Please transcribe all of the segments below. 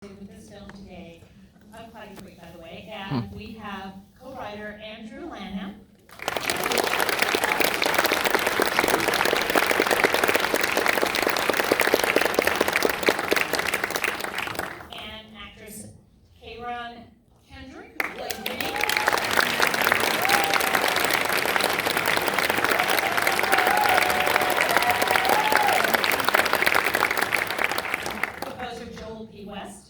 With this film today. I'm Claudia Freak, by the way, and we have co-writer Andrew Lanham and actress Kayron Kendrick, who plays Vinny. Composer Joel P. West.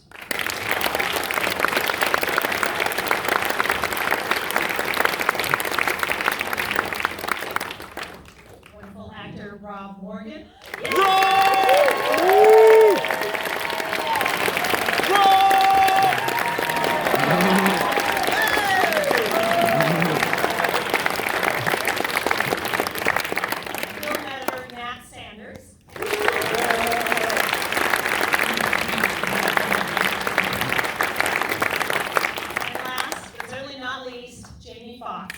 Wonderful actor Rob Morgan. Film editor Nat Sanders. And last, but certainly not least, Jamie Foxx.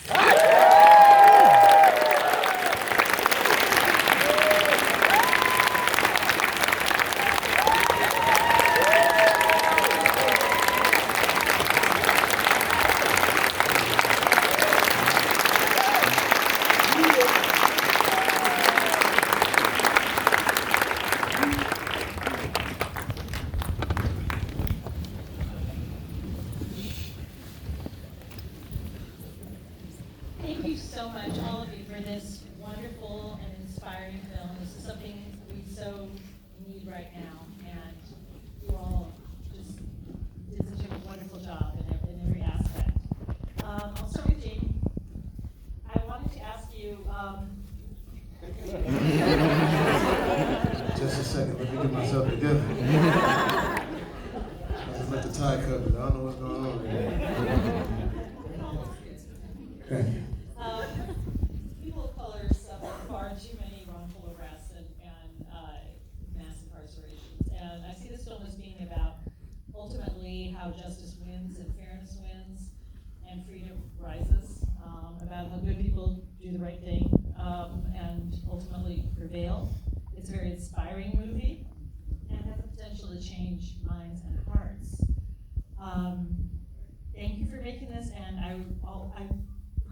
Thank you so much, all of you, for this wonderful and inspiring film. This is something we so need right now, and you all just did such a wonderful job in every aspect. I'll start with Jamie. I wanted to ask you, Just a second, let me get myself together. I just let the tie cover. I don't know what's going on here. Okay. People of color suffer far too many wrongful arrests and mass incarcerations. And I see this film as being about ultimately how justice wins and fairness wins and freedom rises, about how good people do the right thing and ultimately prevail. It's a very inspiring movie and has the potential to change minds and hearts. Thank you for making this, and I've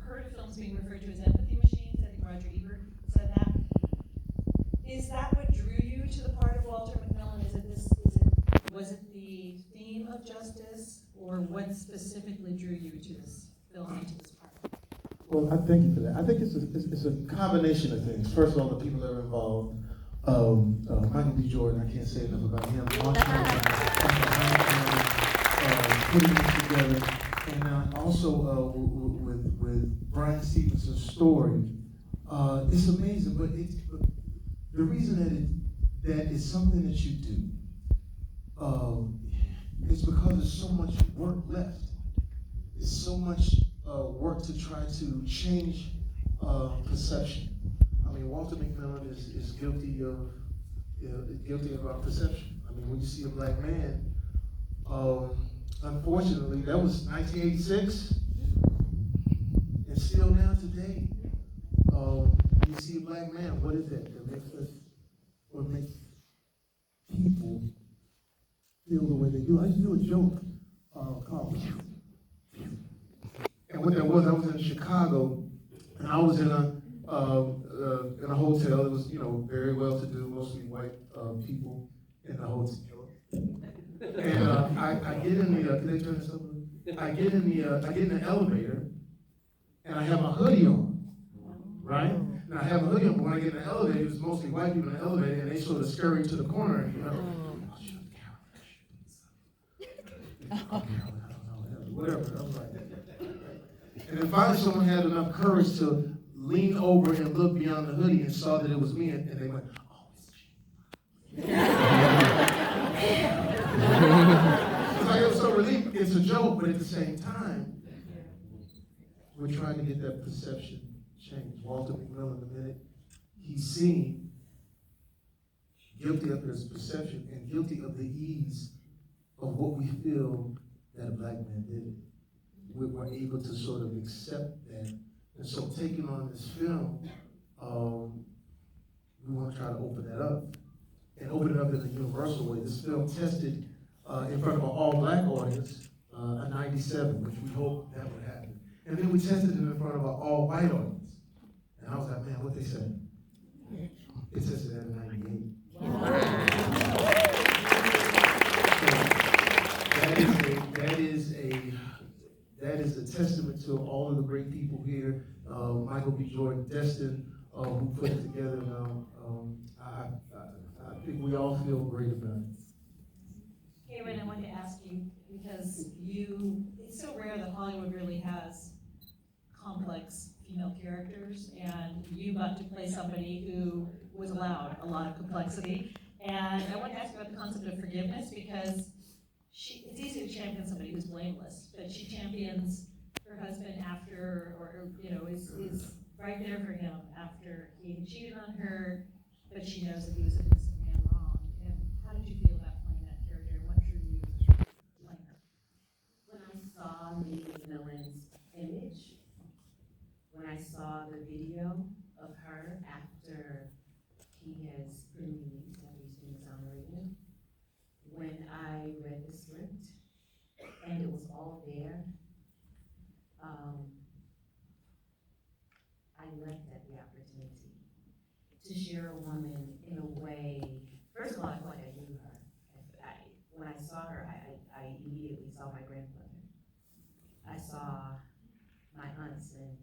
heard of films being referred to as empathy machines. I think Roger Ebert said that. Is that what drew you to the part of Walter McMillan? Was it the theme of justice, or what specifically drew you to this film and to this part? Well, I thank you for that. I think it's a combination of things. First of all, the people that are involved. Michael B. Jordan, I can't say enough about him. Putting this together. And also with Brian Stevenson's story. It's amazing, but the reason that it's something that you do is because there's so much work left. It's so much work to try to change perception. I mean, Walter McMillan is guilty of our perception. I mean, when you see a black man, unfortunately, that was 1986, and still now today, you see a black man. What is that? What makes people feel the way they do? I used to do a joke called, and what that was, I was in Chicago, and I was in a hotel. It was, very well-to-do, mostly white people in the hotel. And I get in the, can they turn this up? I get in the elevator, and I have my hoodie on, right? And I have a hoodie on, but when I get in the elevator, it was mostly white people in the elevator, and they sort of scurry to the corner, and whatever. I was like, and then finally someone had enough courage to lean over and look beyond the hoodie and saw that it was me, and they went, "Oh, it's you." It's like it was so relieved. It's a joke, but at the same time, we're trying to get that perception changed. Walter McMillan, the minute he's seen, guilty of his perception and guilty of the ease of what we feel that a black man did. We were able to sort of accept that. And so taking on this film, we want to try to open that up. And open it up in a universal way. This film tested in front of an all-black audience, a 97, which we hope that would happen. And then we tested it in front of an all-white audience. And I was like, man, what they say? It tested at a 98. That is a testament to all of the great people here. Michael B. Jordan, Destin, who put it together. I think we all feel great about it. Karen, I wanted to ask you, because it's so rare that Hollywood really has complex female characters, and you got to play somebody who was allowed a lot of complexity. And I want to ask you about the concept of forgiveness, because it's easy to champion somebody who's blameless, but she champions her husband after, or is right there for him after he cheated on her, but she knows that he was an innocent man wrong. And how did you feel about playing that character, and what drew you playing her? When I saw Lady McMillan's image, when I saw the video of her after he has been released, after he's been exonerated, when I read the script and it was all there, I leapt at the opportunity to share a woman in a way. First of all, I thought I knew her. When I saw her, I immediately saw my grandmother. I saw my aunts and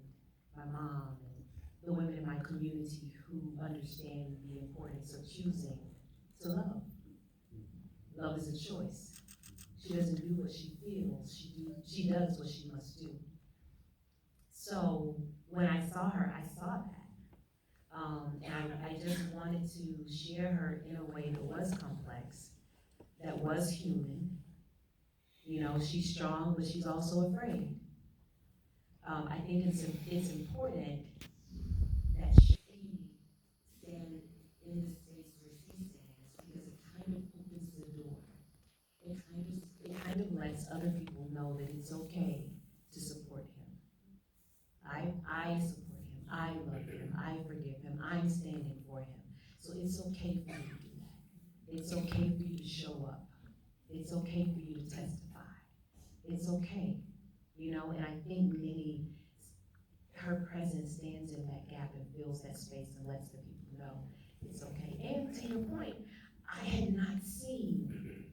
my mom and the women in my community who understand the importance of choosing to love. Love is a choice. She doesn't do what she feels, she does what she must do. So when I saw her, I saw that. And I just wanted to share her in a way that was complex, that was human. You know, she's strong, but she's also afraid. I think it's important that she stand in the space where she stands, because it kind of opens the door. It kind of lets other people know that it's okay to support him. I support him, I love him, I forgive him, I'm standing for him. So it's okay for you to do that. It's okay for you to show up. It's okay for you to testify. It's okay, you know, and I think her presence stands in that gap and fills that space and lets the people know it's okay. And to your point, I had not seen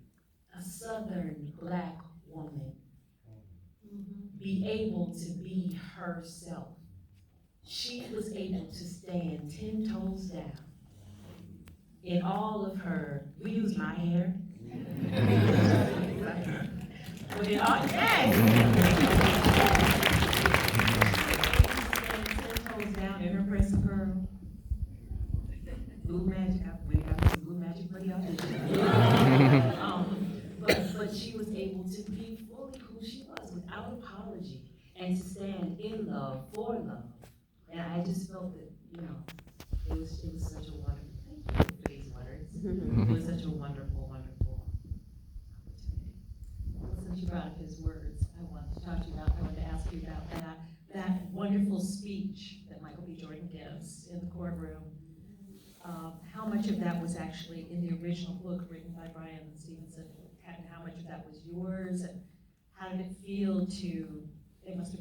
a Southern Black woman be able to be herself. She was able to stand 10 toes down in all of her, we use my hair. But in all, yes! Stand 10 toes down in her press of curl. Blue magic, we got some blue magic for y'all. But she was able to be fully who she was without apology, and to stand in love, for love. And I just felt that, you know, it was such a wonderful, thank you for these words. It was such a wonderful, wonderful opportunity. Well, since you brought up his words, I wanted to ask you about that wonderful speech that Michael B. Jordan gives in the courtroom. How much of that was actually in the original book written by Brian Stevenson, and how much of that was yours, and how did it feel it must have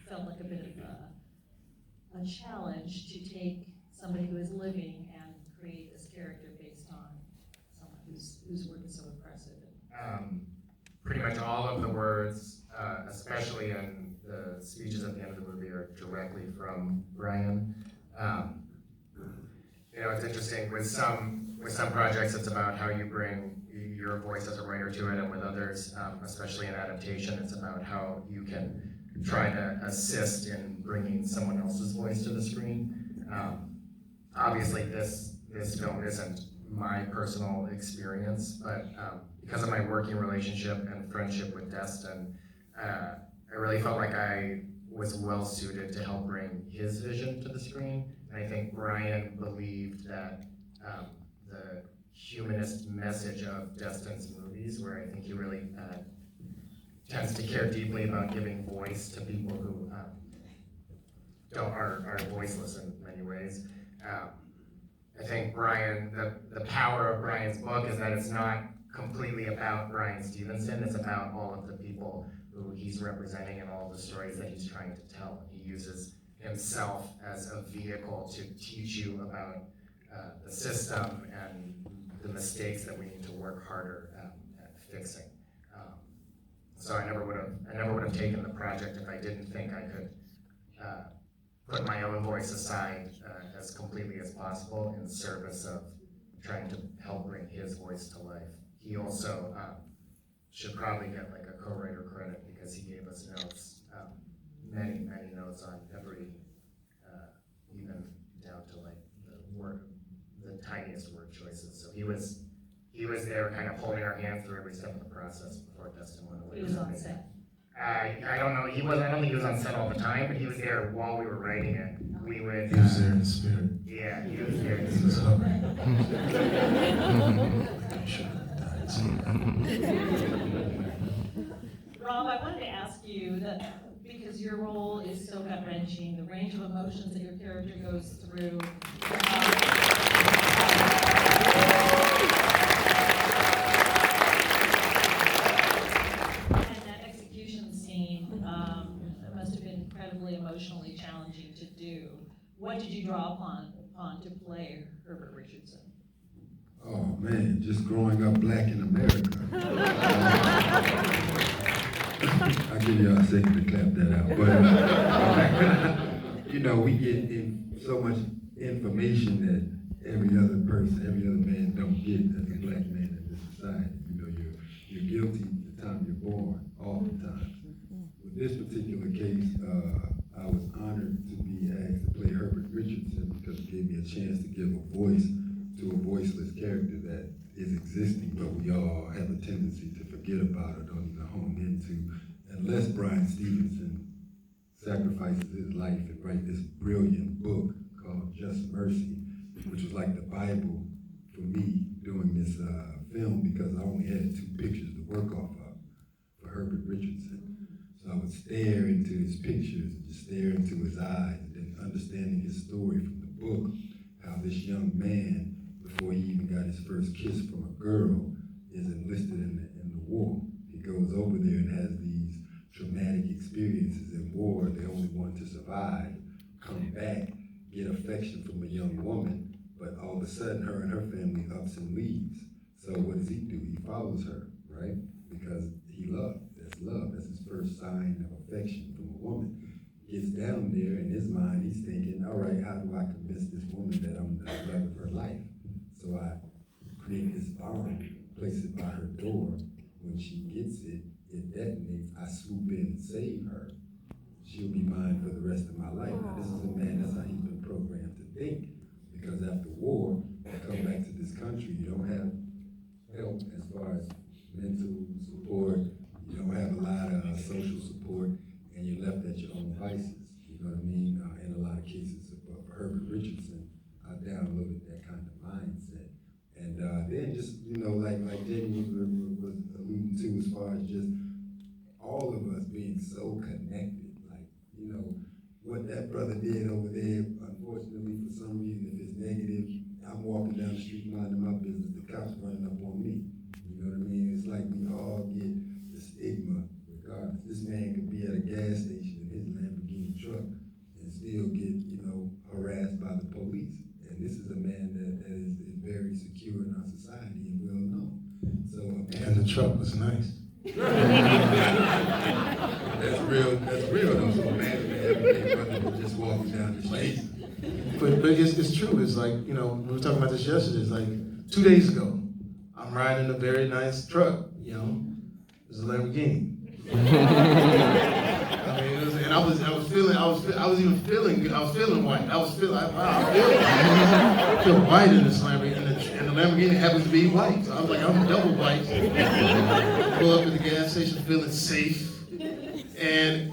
felt like a bit of a challenge to take somebody who is living and create this character based on someone whose work is so impressive. Pretty much all of the words, especially in the speeches at the end of the movie, are directly from Brian. You know, it's interesting with some projects, it's about how you bring your voice as a writer to it, and with others, especially in adaptation, it's about how you can try to assist in bringing someone else's voice to the screen. Obviously, this film isn't my personal experience, but because of my working relationship and friendship with Destin, I really felt like I was well suited to help bring his vision to the screen. And I think Brian believed that the humanist message of Destin's movies, where I think he really tends to care deeply about giving voice to people who are voiceless in many ways. I think Brian, the power of Brian's book is that it's not completely about Bryan Stevenson. It's about all of the people who he's representing and all the stories that he's trying to tell. He uses himself as a vehicle to teach you about the system and the mistakes that we need to work harder at fixing. So I never would have taken the project if I didn't think I could put my own voice aside as completely as possible in service of trying to help bring his voice to life. He also should probably get like a co-writer credit because he gave us notes, many notes on every, even down to like the tiniest word choices. So he was there kind of holding our hand through every step of the process before Dustin went away. He was on set. I don't know, I don't think he was on set all the time, but he was there while we were writing it. We would. He was there in the spirit. Yeah, he was there in the He was spirit. Rob, I wanted to ask you that because your role is so gut-wrenching, the range of emotions that your character goes through. And that execution scene must have been incredibly emotionally challenging to do. What did you draw upon to play Herbert Richardson? Oh man, just growing up black in America. I'll give y'all a second to clap that out. But, you know, we get so much information that every other person, every other man don't get as a black man in this society. You know, you're guilty the time you're born, oftentimes. With this particular case, I was honored to be asked to play Herbert Richardson because it gave me a chance to give a voice to a voiceless character that is existing, but we all have a tendency to forget about or don't even hone into, unless Bryan Stevenson sacrifices his life and writes this brilliant book called Just Mercy, which was like the Bible for me doing this film because I only had 2 pictures to work off of for Herbert Richardson. So I would stare into his pictures and just stare into his eyes, and then understanding his story from the book, how this young man, before he even got his first kiss from a girl, is enlisted in the war. He goes over there and has these traumatic experiences in war. The only one to survive, come back, get affection from a young woman, but all of a sudden her and her family ups and leaves. So what does he do? He follows her, right? Because he loved. That's love. That's his first sign of affection from a woman. Gets down there, in his mind, he's thinking, all right, how do I convince this woman that I'm the love of her life? So I create this bomb, place it by her door. When she gets it, it detonates. I swoop in and save her. She'll be mine for the rest of my life. Now, this is a man, that's how he's been programmed to think. Because after war, you come back to this country, you don't have help as far as mental support, you don't have a lot of social support, and you're left at your own vices. You know what I mean? In a lot of cases, for Herbert Richardson, I downloaded that kind of mindset. And then just, you know, like Jamie was alluding to, as far as just all of us being so connected. Like, you know, what that brother did over there, unfortunately, for some reason, if it's negative, I'm walking down the street minding my business, the cops running up on me. You know what I mean? It's like we all get the stigma regardless. This man could be at a gas station in his Lamborghini truck and still get, you know, harassed by the police. And this is a man that is very secure in our society and well known. So, And the truck was nice. That's real though. So imagine the everyday brother just walking down the street. But it's true. It's like, you know, we were talking about this yesterday. It's like 2 days ago, I'm riding in a very nice truck, you know. It's a Lamborghini. I mean, and I was feeling white. I feel white in this Lamborghini, and the Lamborghini happens to be white. So I was like, I'm double white. Pull up at the gas station, feeling safe, and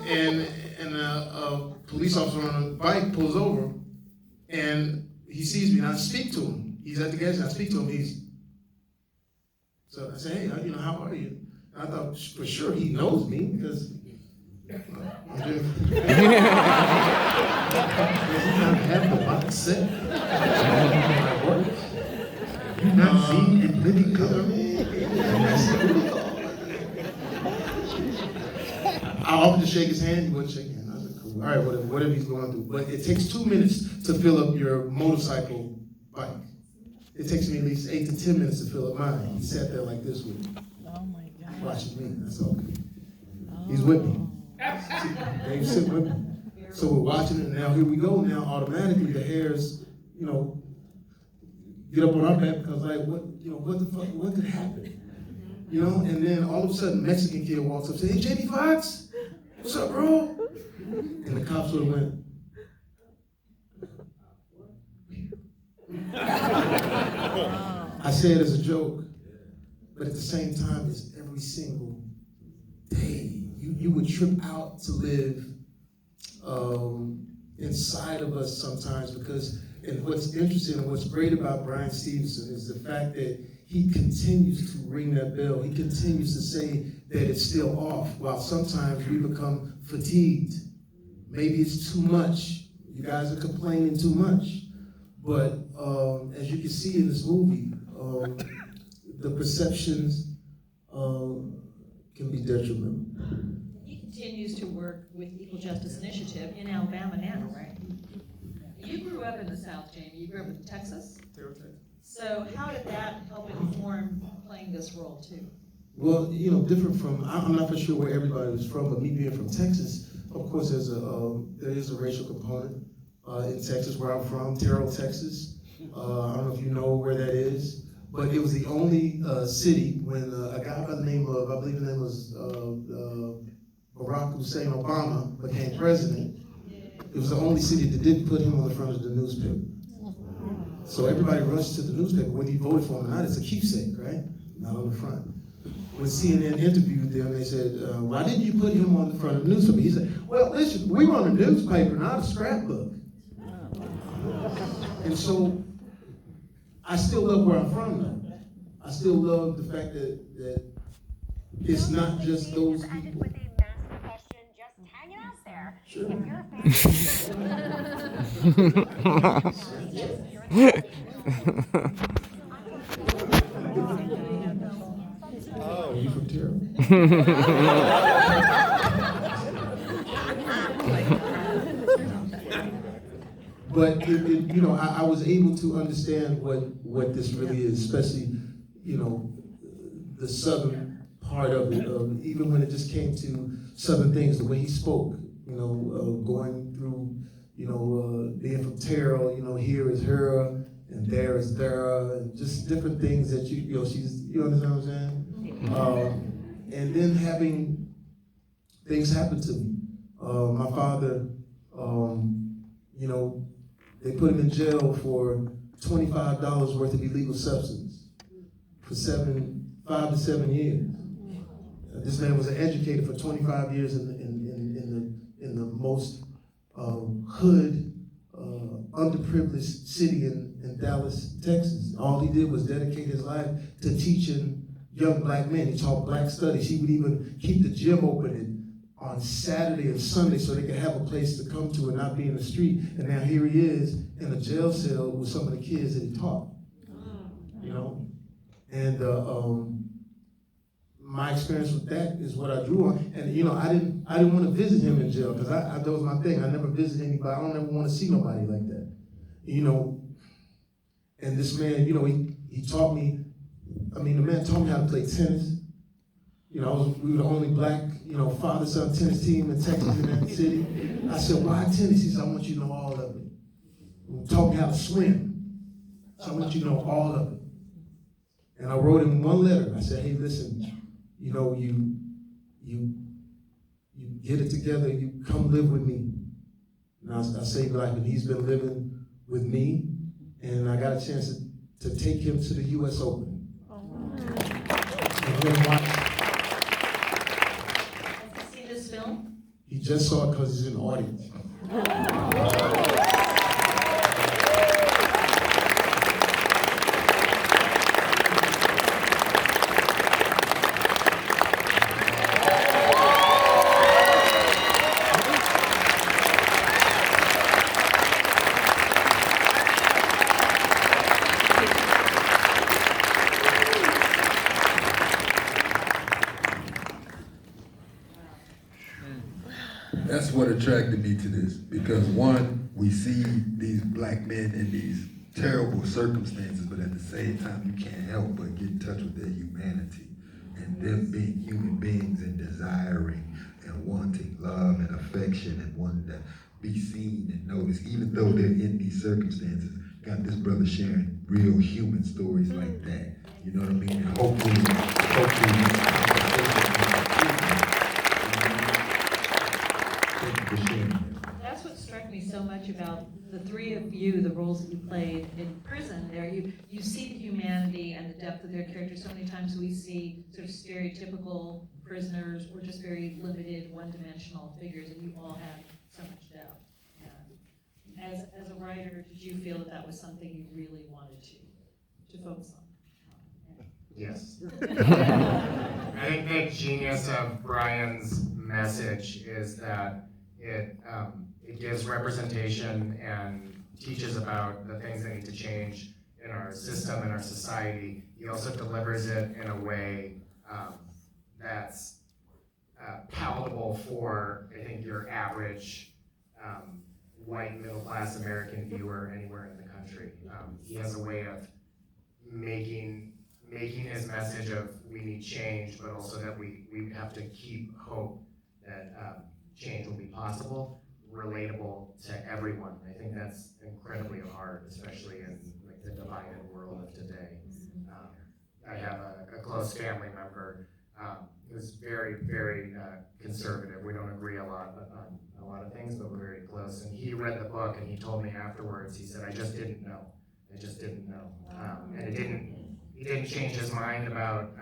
a police officer on a bike pulls over, and he sees me, and I speak to him. He's at the gas station. I speak to him. So I say, hey, you know, how are you? I thought for sure he knows me because I'm doing. Does he not have the box set? My work. You not seen it Booty call. I offered to shake his hand, he wouldn't shake hands. I said, cool, all right, whatever he's going through. But it takes 2 minutes to fill up your motorcycle bike. It takes me at least 8 to 10 minutes to fill up mine. He sat there like this with me. Oh my God. Watching me, that's okay. He's with me. Dave's sitting with me. So we're watching it, and now here we go. Now automatically the hairs, get up on our back because like, what the fuck, what could happen? And then all of a sudden, Mexican kid walks up and says, hey, JD Foxx, what's up, bro? And the cops sort of went. I say it as a joke, but at the same time, it's every single day. You would trip out to live inside of us sometimes because, and what's interesting and what's great about Brian Stevenson is the fact that he continues to ring that bell. He continues to say that it's still off, while sometimes we become fatigued. Maybe it's too much. You guys are complaining too much. But as you can see in this movie, the perceptions can be detrimental. He continues to work with Equal Justice Initiative in Alabama now, right? You grew up in the South, Jamie. You grew up in Texas. So how did that help inform playing this role too? Well, different from, I'm not for sure where everybody was from, but me being from Texas, of course there is a racial component in Texas where I'm from, Terrell, Texas. I don't know if you know where that is, but it was the only city when a guy by the name of, I believe his name was Barack Hussein Obama became president. It was the only city that didn't put him on the front of the newspaper. So everybody rushed to the newspaper, whether you voted for him or not, it's a keepsake, right? Not on the front. When CNN interviewed them, they said, why didn't you put him on the front of the newspaper? He said, well, listen, we were on a newspaper, not a scrapbook. And so, I still love where I'm from though. I still love the fact that it's not just those people. With a massive question, just hang it out there. Sure. If you're a Oh, you from Terrell? But I was able to understand what this really is, especially the southern part of it. Even when it just came to southern things, the way he spoke, going through, being from Terrell, here is her and there is there, and just different things that you understand what I'm saying? And then having things happen to me. My father, they put him in jail for $25 worth of illegal substance for 5 to 7 years. This man was an educator for 25 years in the most hood, underprivileged city in Dallas, Texas. All he did was dedicate his life to teaching young black men. He taught black studies. He would even keep the gym open on Saturday and Sunday so they could have a place to come to and not be in the street. And now here he is in a jail cell with some of the kids that he taught. And my experience with that is what I drew on. And I didn't want to visit him in jail because that was my thing. I never visit anybody. I don't ever want to see nobody like that. And this man, he taught me. The man taught me how to play tennis. We were the only black, father-son tennis team in Texas in that city. I said, why tennis? He said, I want you to know all of it. He taught me how to swim. So I want you to know all of it. And I wrote him one letter. I said, hey, listen, you get it together, you come live with me. And I saved life, and he's been living with me, and I got a chance to take him to the U.S. Open. And then watch. Has he seen this film? He just saw it because he's in the audience. That's what attracted me to this, because one, we see these black men in these terrible circumstances, but at the same time, you can't help but get in touch with their humanity and them being human beings and desiring and wanting love and affection and wanting to be seen and noticed, even though they're in these circumstances. Got this brother sharing real human stories like that. You know what I mean? And hopefully, thank you for sharing that. That's what struck me so much about the three of you, the roles that you played in prison there. You see the humanity and the depth of their characters. So many times we see sort of stereotypical prisoners or just very limited, one-dimensional figures, and you all have so much depth. And as a writer, did you feel that that was something you really wanted to focus on? Yes. I think the genius of Brian's message is that it gives representation and teaches about the things that need to change in our system and our society. He also delivers it in a way that's palatable for, I think, your average white middle-class American viewer anywhere in the country. He has a way of making his message of we need change, but also that we have to keep hope that change will be possible, relatable to everyone. I think that's incredibly hard, especially in like the divided world of today. I have a close family member who's very, very conservative. We don't agree a lot on a lot of things, but we're very close. And he read the book and he told me afterwards, he said, I just didn't know. I just didn't know. And he didn't change his mind about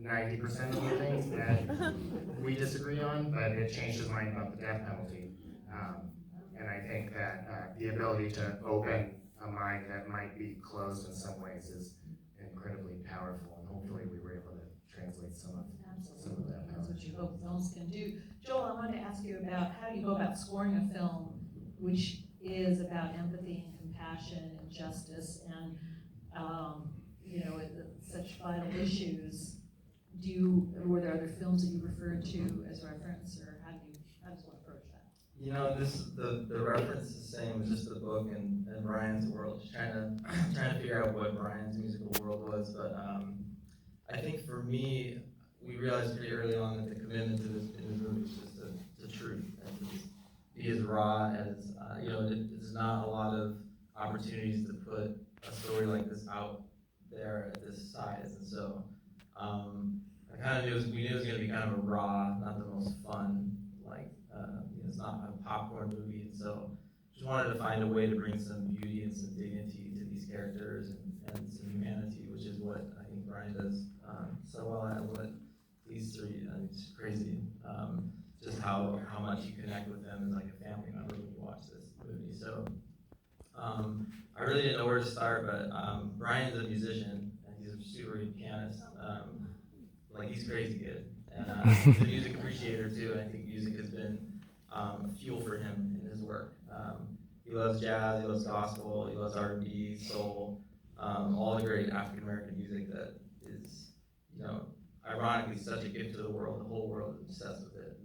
90% of the things that we disagree on, but it changed his mind about the death penalty. And I think that the ability to open a mind that might be closed in some ways is incredibly powerful, and hopefully we were able to translate some of that That's power. what you hope films can do. Joel, I wanted to ask you about how do you go about scoring a film which is about empathy and compassion and justice and such vital issues. Were there other films that you referred to as reference, or how does one approach that? You know, the reference is the same as just the book and Brian's world. Just trying to figure out what Brian's musical world was. But I think for me, we realized pretty early on that the commitment to this in the movie is just the truth and to just be as raw as there's not a lot of opportunities to put a story like this out there at this size, and so I kind of we knew it was going to be kind of a raw, not the most fun, it's not a popcorn movie, and so just wanted to find a way to bring some beauty and some dignity to these characters and some humanity, which is what I think Brian does so well at. What these three, it's crazy, just how much you connect with them as like a family member when you watch this movie. So I really didn't know where to start, but Brian's a musician and he's a super good pianist. He's crazy good, and he's a music appreciator too. And I think music has been fuel for him in his work. He loves jazz, he loves gospel, he loves R&B, soul, all the great African American music that is, ironically such a gift to the world. The whole world is obsessed with it.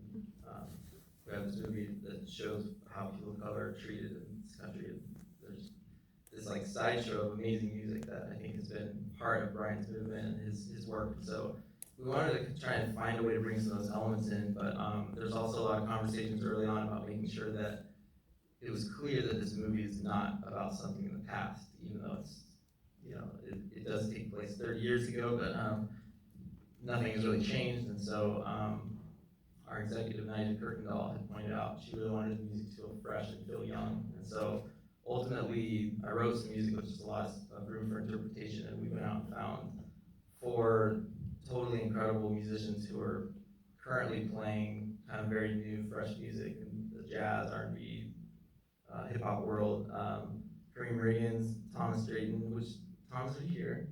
We have this movie that shows how people of color are treated in this country. And there's this sideshow of amazing music that I think has been part of Brian's movement and his work. So we wanted to try and find a way to bring some of those elements in, but there's also a lot of conversations early on about making sure that it was clear that this movie is not about something in the past, even though it's, it does take place 30 years ago, but nothing has really changed, and so our executive, Nigel Kirkendall, had pointed out she really wanted the music to feel fresh and feel young, and so ultimately I wrote some music with just a lot of room for interpretation, and we went out and found 4 totally incredible musicians who are currently playing kind of very new, fresh music in the jazz, R&B, hip-hop world. Kareem Riggins, Thomas Drayton, which Thomas is here.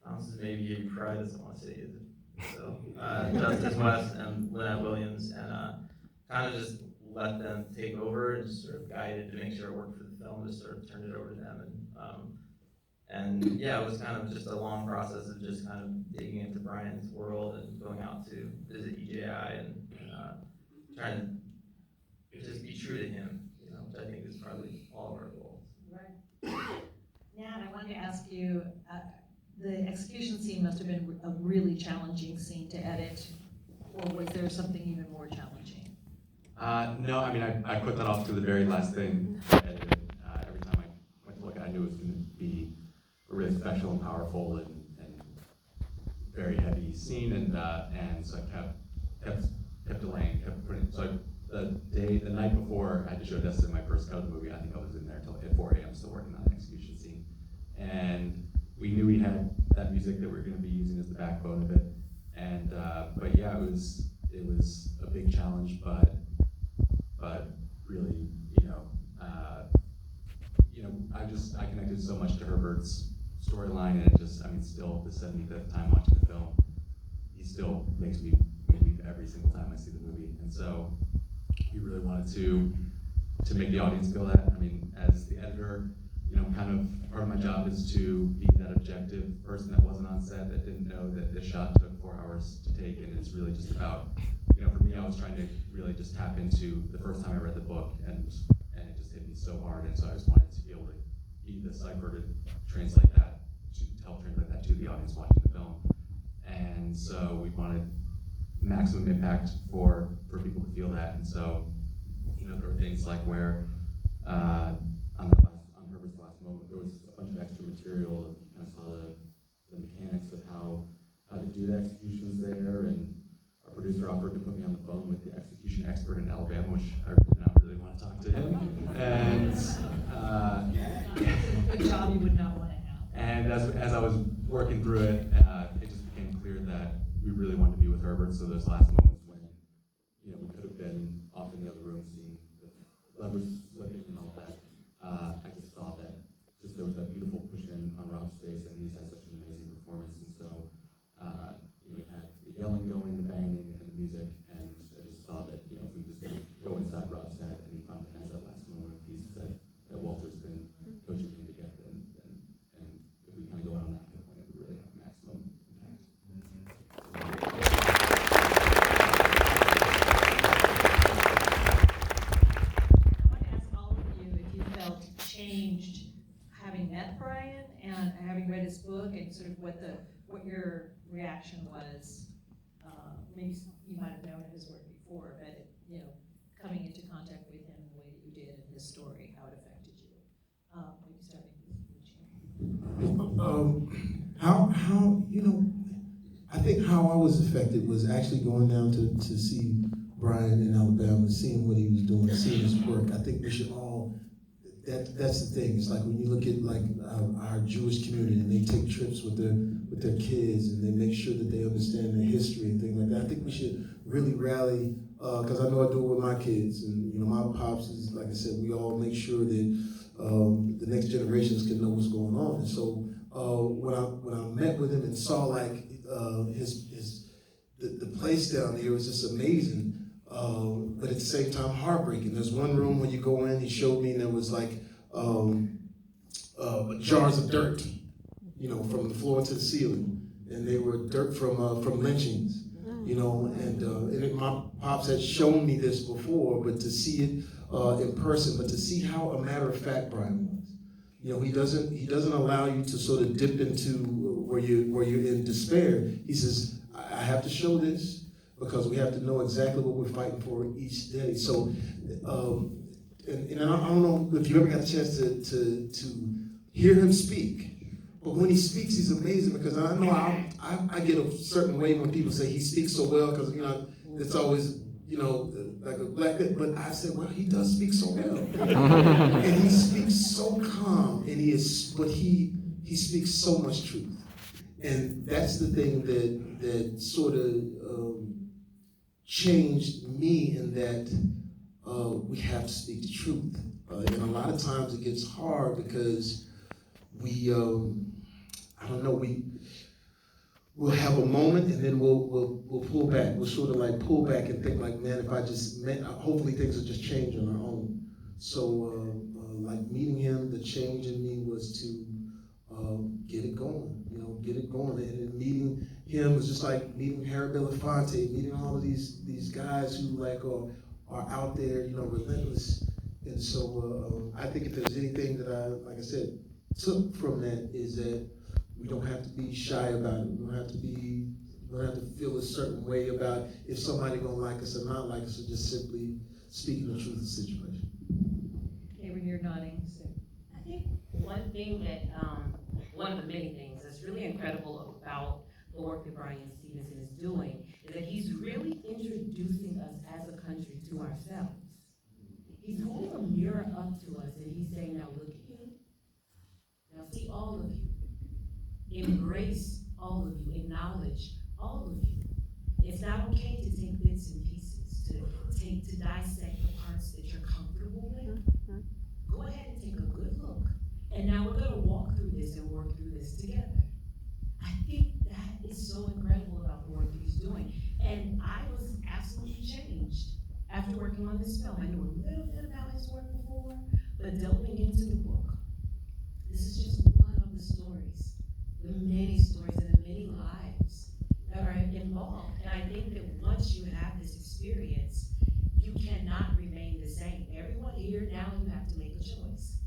Thomas is maybe here, he probably doesn't want to say it. So, Justice West and Lynette Williams, and kind of just let them take over and just sort of guide it to make sure it worked for the film, just sort of turned it over to them. And yeah, it was kind of just a long process of just kind of digging into Brian's world and going out to visit EJI and trying to could just be true to him, you know, which I think is probably all of our goals. Now, I wanted to ask you, the execution scene must have been a really challenging scene to edit, or was there something even more challenging? No, I mean, I put that off to the very last thing. I edited. Every time I went to look at it, I knew it was going to be a really special and powerful and very heavy scene, and so I kept delaying, kept putting. So the night before I had to show Dustin my first cut of the movie, I think I was in there till at 4 a.m. still working on the execution scene, and we knew we had that music that we were going to be using as the backbone of it, and but yeah, it was a big challenge, but really, I connected so much to Herbert's storyline, and it just, I mean, still the 75th time watching the film, he still makes me weep every single time I see the movie, and so we really wanted to make the audience feel that. I mean, as the editor, kind of part of my job is to be that objective person that wasn't on set, that didn't know that this shot took 4 hours to take, and it's really just about, for me, I was trying to really just tap into the first time I read the book, and it just hit me so hard, and so I just wanted to be able to be the cipher to translate that, to help translate that to the audience watching the film. And so we wanted maximum impact for people to feel that, and so, there were things like where, on Herbert's last moment, there was a bunch of extra material, and I saw the mechanics of how to do the executions there, and our producer offered to put me on the phone with the execution expert in Alabama, which I did not really want to talk to him, and a job you would not want to have. And as I was working through it, it just became clear that we really wanted to be with Herbert, so those last moments when, we could have been off in the other room seeing the levers slipping and all that, I just saw that there was that beautiful push in on Rob's face, and he's had such an amazing performance, and so we had the yelling going, the banging, and the music, and I just saw that, if we just go inside Rob's head and he finally has that last moment of peace that Walter's been coaching him to get, and if we kind of go out on that point, it would really have maximum impact. I want to ask all of you if you felt changed having met Brian and having read his book, and sort of what your reaction was. Maybe you might have known his work before, but coming into contact with him the way that you did in his story, how it affected you. Maybe starting with you. I think how I was affected was actually going down to see Brian in Alabama, seeing what he was doing, seeing his work. I think we should all, that's the thing. It's like when you look at like our Jewish community, and they take trips with their kids, and they make sure that they understand their history and things like that. I think we should really rally, because I know I do it with my kids, and my pops is, like I said, we all make sure that the next generations can know what's going on. And so when I met with him and saw like the place down there was just amazing, but at the same time heartbreaking. There's one room when you go in, he showed me, and there was like jars of dirt, from the floor to the ceiling, and they were dirt from lynchings, and my pops had shown me this before, but to see it in person, but to see how a matter of fact Brian was. He doesn't allow you to sort of dip into where you're in despair. He says, I have to show this because we have to know exactly what we're fighting for each day. So, and I don't know if you ever got a chance to hear him speak, but when he speaks, he's amazing, because I know I get a certain way when people say he speaks so well, because it's always like a black thing, but I said, well, he does speak so well, and he speaks so calm, and he speaks so much truth, and that's the thing that sort of changed me, in that we have to speak the truth, and a lot of times it gets hard because we we'll have a moment, and then we'll pull back. We'll sort of like pull back and think like, man, if I just met, hopefully things will just change on our own. So like meeting him, the change in me was to get it going, get it going. And meeting him was just like meeting Harry Belafonte, meeting all of these guys who like are out there, you know, relentless. And so I think if there's anything that I, like I said, took from that is that we don't have to be shy about it. We don't have to feel a certain way about if somebody gonna like us or not like us, or just simply speaking the truth of the situation. Okay, when you're nodding, so. I think one thing that, one of the many things that's really incredible about the work that Brian Stevenson is doing is that he's really introducing us as a country to ourselves. He's holding a mirror up to us and he's saying, now look at you. Now see all of you. Embrace all of you. Acknowledge all of you. It's not okay to take bits and pieces, to dissect the parts that you're comfortable with. Go ahead and take a good look. And now we're gonna walk through this and work through this together. I think that is so incredible about the work that he's doing. And I was absolutely changed after working on this film. I knew a little bit about his work before, but delving into the book, this is just one of the stories, the many stories and the many lives that are involved. And I think that once you have this experience, you cannot remain the same. Everyone here now, you have to make a choice.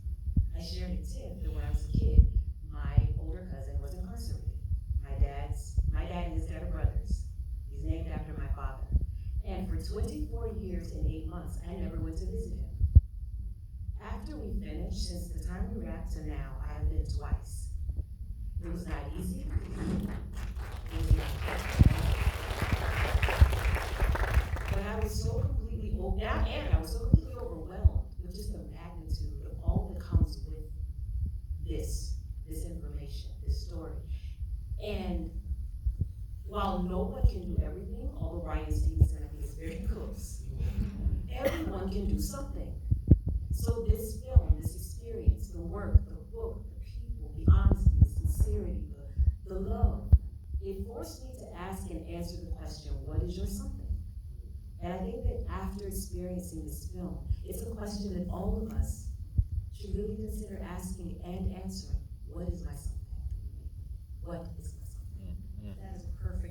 I shared a tip that when I was a kid, my older cousin was incarcerated. My dad and his dad are brothers. He's named after my father. And for 24 years and 8 months, I never went to visit him. After we finished, since the time we wrapped to now, I have been twice. It was not easy. It was not but I was so completely overwhelmed with just the magnitude of all that comes with this information, this story. And while no one can do everything, although Brian Stevenson is very close, everyone can do something. So this film, this experience, the work, the book, the people, the honesty, the sincerity, the love, it forced me to ask and answer the question, what is your something? And I think that after experiencing this film, it's a question that all of us should really consider asking and answering. What is my something? What is my something? That is a perfect